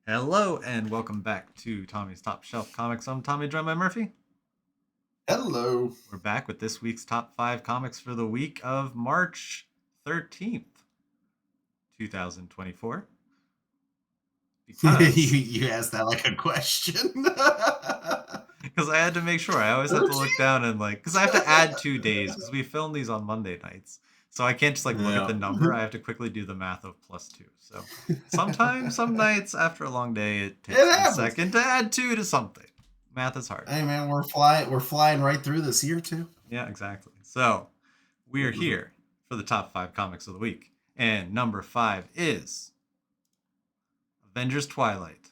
Hello and welcome back to Tommy's Top Shelf Comics. I'm Tommy, joined by Murphy. Hello. We're back with this week's top 5 comics for the week of March 13th, 2024. Because you asked that like a question. I had to make sure. I always have to look down and because I have to add 2 days because we film these on Monday nights. So I can't just look at the number. I have to quickly do the math of +2. So sometimes, some nights after a long day, it takes me a second to add 2 to something. Math is hard. Hey man, we're flying right through this year too. Yeah, exactly. So we are here for the top 5 comics of the week. And number 5 is Avengers Twilight.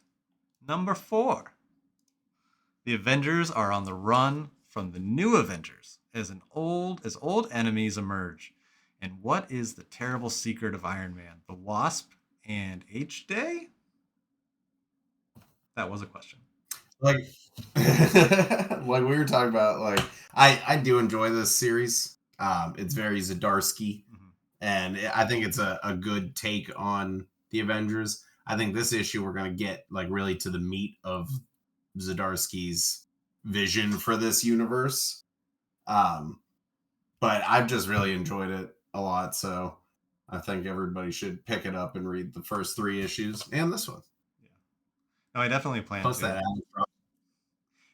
Number 4. The Avengers are on the run from the new Avengers as old enemies emerge. And what is the terrible secret of Iron Man? The Wasp and H-Day? That was a question. Like like we were talking about, I do enjoy this series. It's very Zdarsky, and I think it's a good take on the Avengers. I think this issue we're going to get really to the meat of Zdarsky's vision for this universe. But I've just really enjoyed it a lot, so I think everybody should pick it up and read the first 3 issues and this one. Yeah. No, I definitely plan Plus to. that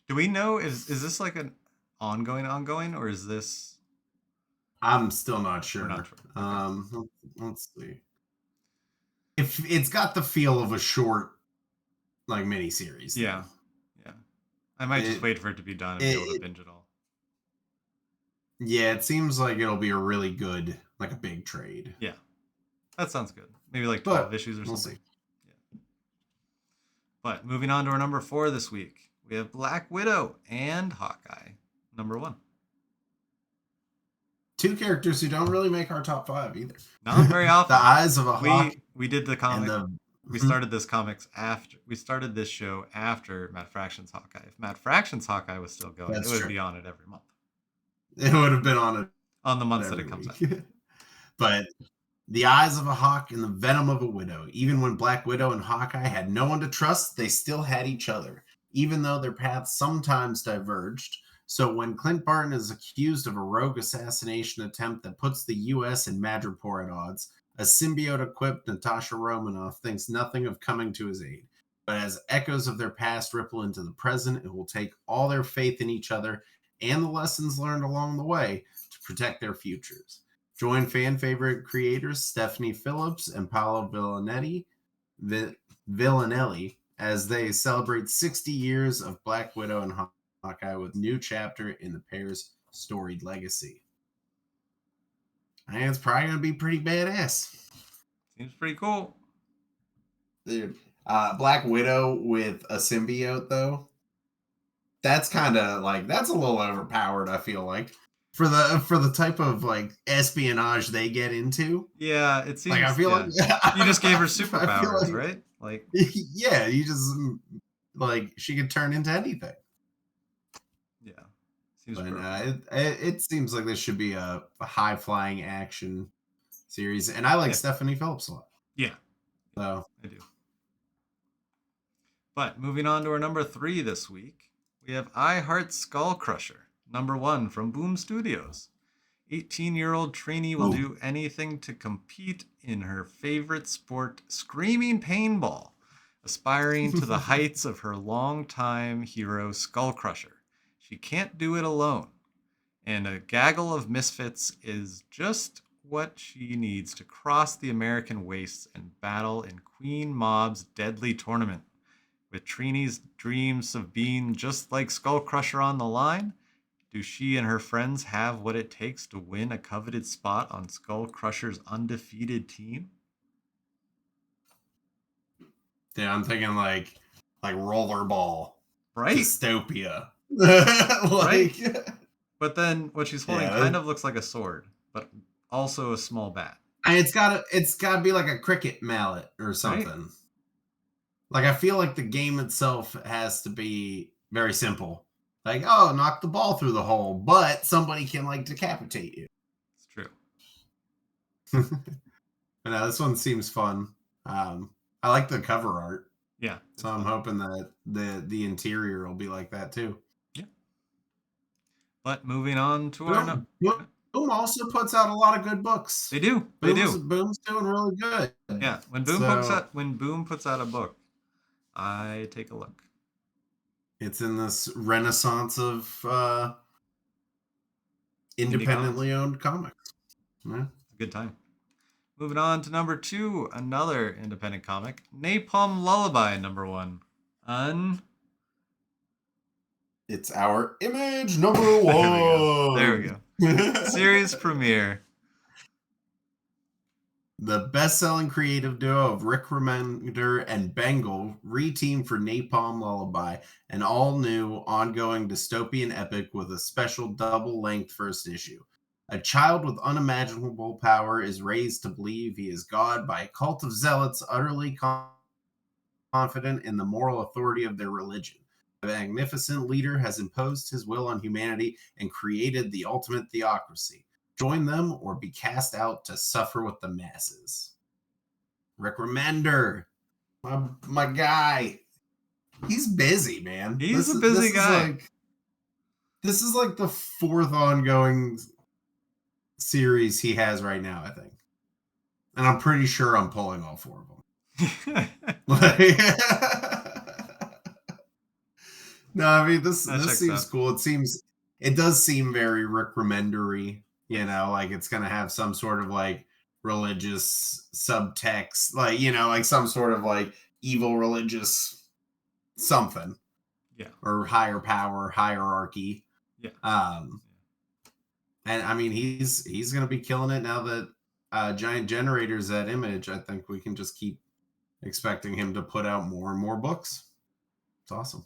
Do we know, is this like an ongoing, or is this... I'm still not sure. We're not sure. Okay. Let's see. If it's got the feel of a short mini series. Yeah. I might just wait for it to be done and be able to binge it all. Yeah, it seems like it'll be a really good, a big trade. Yeah. That sounds good. Maybe 12 issues or something. We'll see. Yeah. But moving on to our number 4 this week, we have Black Widow and Hawkeye, number 1. 2 characters who don't really make our top 5 either. Not very often. The Eyes of a Hawk. We did the comic. We started this this show after Matt Fraction's Hawkeye. If Matt Fraction's Hawkeye was still going, it would be on it every month. It would have been on it on the months that it comes out. But the Eyes of a Hawk and the Venom of a Widow. Even when Black Widow and Hawkeye had no one to trust, they still had each other, even though their paths sometimes diverged. So when Clint Barton is accused of a rogue assassination attempt that puts the U.S. and Madripoor at odds, a symbiote-equipped Natasha Romanoff thinks nothing of coming to his aid. But as echoes of their past ripple into the present, it will take all their faith in each other and the lessons learned along the way to protect their futures. Join fan favorite creators Stephanie Phillips and Paolo Villanelli as they celebrate 60 years of Black Widow and Hawkeye with a new chapter in the pair's storied legacy. I think it's probably going to be pretty badass. Seems pretty cool. Dude, Black Widow with a symbiote, though, that's kind of that's a little overpowered, I feel like. For the type of espionage they get into. Yeah, it seems I feel you just gave her superpowers, right? Yeah, you just she could turn into anything. Yeah. Seems it seems like this should be a high flying action series, and I like Stephanie Phillips a lot. Yeah. So I do. But moving on to our number 3 this week, we have I Heart Skull Crusher, number 1 from Boom Studios. 18-year-old Trini will do anything to compete in her favorite sport, screaming paintball, aspiring to the heights of her longtime hero, Skull Crusher. She can't do it alone, and a gaggle of misfits is just what she needs to cross the American wastes and battle in Queen Mob's deadly tournament. With Trini's dreams of being just like Skull Crusher on the line, do she and her friends have what it takes to win a coveted spot on Skull Crusher's undefeated team? Yeah, I'm thinking like rollerball, right? Dystopia, right? But then what she's holding kind of looks like a sword, but also a small bat. And it's gotta be like a cricket mallet or something. Right? I feel like the game itself has to be very simple. Knock the ball through the hole, but somebody can decapitate you. It's true. But no, this one seems fun. I like the cover art. Yeah. So I'm hoping that the interior will be like that too. Yeah. But moving on to our Boom also puts out a lot of good books. They do. They do. Boom's doing really good. Yeah. When So Boom puts out a book, I take a look. it's in this renaissance of independently owned comics. Yeah. It's a good time. Moving on to number 2, another independent comic, Napalm Lullaby, number 1. It's our image number 1. There we go. Series premiere. The best-selling creative duo of Rick Remender and Bengal re-teamed for Napalm Lullaby, an all-new, ongoing dystopian epic with a special double-length first issue. A child with unimaginable power is raised to believe he is God by a cult of zealots utterly confident in the moral authority of their religion. The magnificent leader has imposed his will on humanity and created the ultimate theocracy. Join them or be cast out to suffer with the masses. Rick Remender, my guy. He's busy, man. He's a busy guy. This is like the 4th ongoing series he has right now, I think. And I'm pretty sure I'm pulling all 4 of them. No, I mean this seems cool. It does seem very Rick Remender-y. You know, like it's going to have some sort of like religious subtext, like, you know, like some sort of like evil religious something. Yeah. Or higher power, hierarchy. Yeah. And I mean, he's going to be killing it now that Giant Generator's at Image. I think we can just keep expecting him to put out more and more books. It's awesome.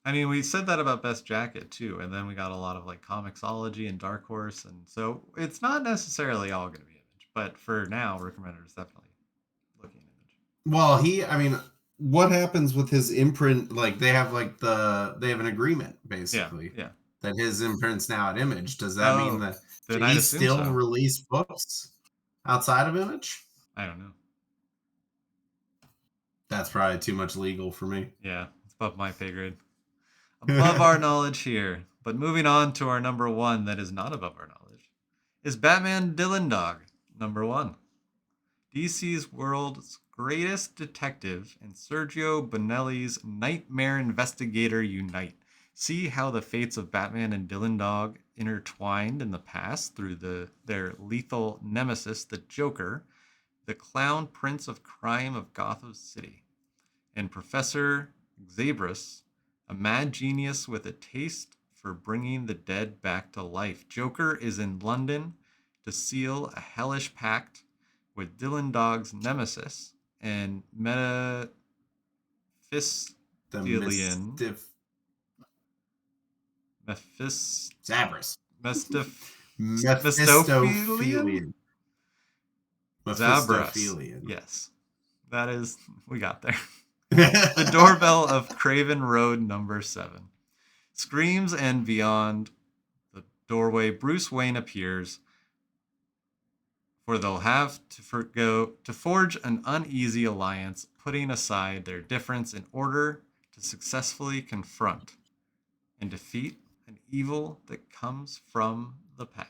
I mean, we said that about Best Jacket too, and then we got a lot of like Comixology and Dark Horse, and so it's not necessarily all going to be Image, but for now, Rick Remender is definitely looking at Image. Well, what happens with his imprint? Like they have an agreement basically. Yeah. That his imprint's now at Image. Does that mean that he still release books outside of Image? I don't know. That's probably too much legal for me. Yeah, it's above my pay grade. Above our knowledge here. But moving on to our number 1 that is not above our knowledge is Batman Dylan Dog, number 1. DC's world's greatest detective and Sergio Bonelli's nightmare investigator unite. See how the fates of Batman and Dylan Dog intertwined in the past through their lethal nemesis, the Joker, the clown prince of crime of Gotham City, and Professor Xabris, a mad genius with a taste for bringing the dead back to life. Joker is in London to seal a hellish pact with Dylan Dog's nemesis and Mephistophelian. Mephistophelian. Zabras. Yes. That is, we got there. The doorbell of Craven Road, number 7. Screams and beyond the doorway, Bruce Wayne appears, for they'll have to forge an uneasy alliance, putting aside their difference in order to successfully confront and defeat an evil that comes from the past.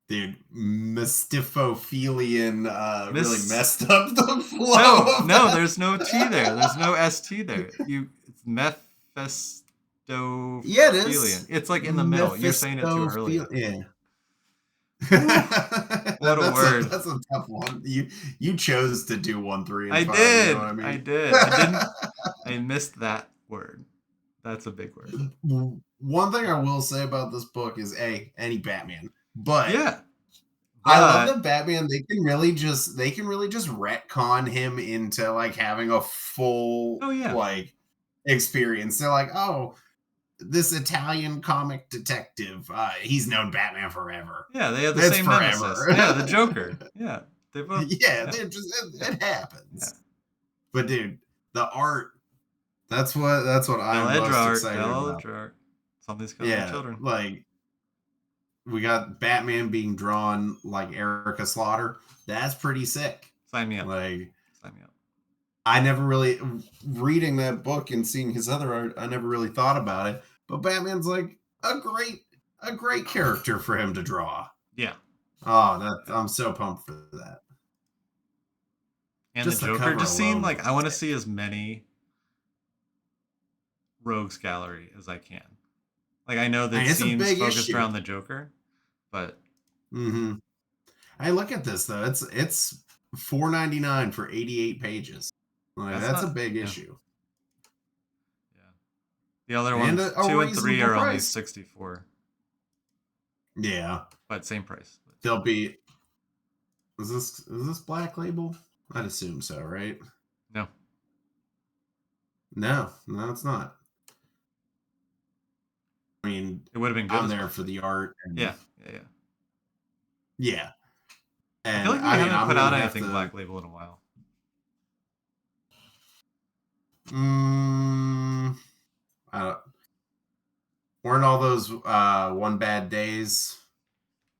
Dude, Mystifophelian really messed up the flow. No, there's no T there. There's no ST there. It's Mephistophelian. Yeah, it is. It's like in the middle. You're saying it too early. Yeah. What a word. That's a tough one. You chose to do 1, 3, and 5. Did. You know what I mean? I did. I missed that word. That's a big word. One thing I will say about this book is any Batman. But yeah, I love that Batman. They can really just retcon him into like having a full like experience. They're like, oh, this Italian comic detective, he's known Batman forever. Yeah, they have the same nemesis. Yeah, the Joker. Yeah, they both. Yeah, it happens. Yeah. But dude, the art. That's what I'm most excited about. Art. Something's coming to children. Like. We got Batman being drawn like Erica Slaughter. That's pretty sick. Sign me up. Sign me up. I never really reading that book and seeing his other art, I never really thought about it. But Batman's like a great character for him to draw. Yeah. Oh, I'm so pumped for that. And the Just the Joker cover just seemed alone like I looks want to sick. see as many rogues gallery as I can. Like I know that And it's a seems big focused issue. around the Joker, but Mm-hmm. Hey, look at this though. It's $4.99 for 88 pages. Like that's that's a not big yeah. issue. Yeah. The other And ones, a 2 and 3 reasonable are only price. 64, Yeah. but same price. They'll be is this Black Label? I'd assume so, right? No. No, it's not. I mean, It would have been good I'm as there Black for the Label. art and Yeah. Yeah, yeah. yeah. I feel And like we I mean, haven't I'm put gonna out have anything to Black Label in a while. mm, I don't, weren't all those One Bad Days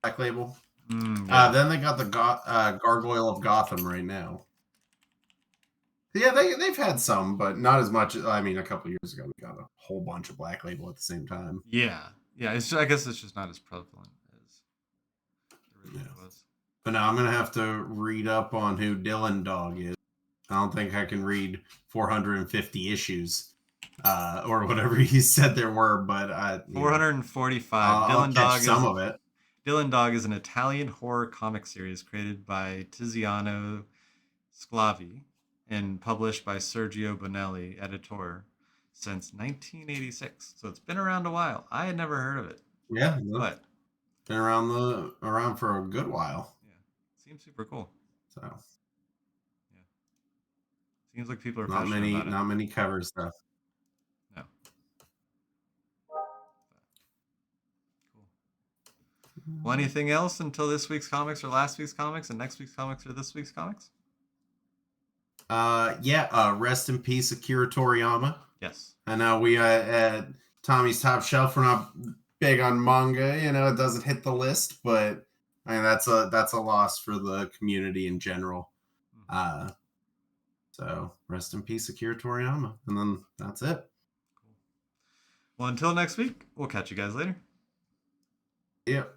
Black Label? Yeah. Then they got the Gargoyle of Gotham right now. Yeah, they've had some, but not as much. I mean, a couple years ago, we got a whole bunch of Black Label at the same time. Yeah. Yeah. I guess it's just not as prevalent as it Yeah. originally was. But now I'm gonna have to read up on who Dylan Dog is. I don't think I can read 450 issues or whatever he said there were, but 445. I'll Dylan catch Dog some is of it. Dylan Dog is an Italian horror comic series created by Tiziano Sclavi and published by Sergio Bonelli, editor, since 1986. So it's been around a while. I had never heard of it, Yeah, but been around for a good while. yeah, seems super cool. So Yeah, seems like people are passionate about it. not many cover stuff. No, cool. Well, anything else until this week's comics or last week's comics, and next week's comics or this week's comics? Rest in peace, Akira Toriyama. Yes. I know we at Tommy's Top Shelf, we're not big on manga. You know, it doesn't hit the list, but I mean that's a loss for the community in general. So rest in peace, Akira Toriyama, and then that's it. Cool. Well, until next week, we'll catch you guys later. Yep.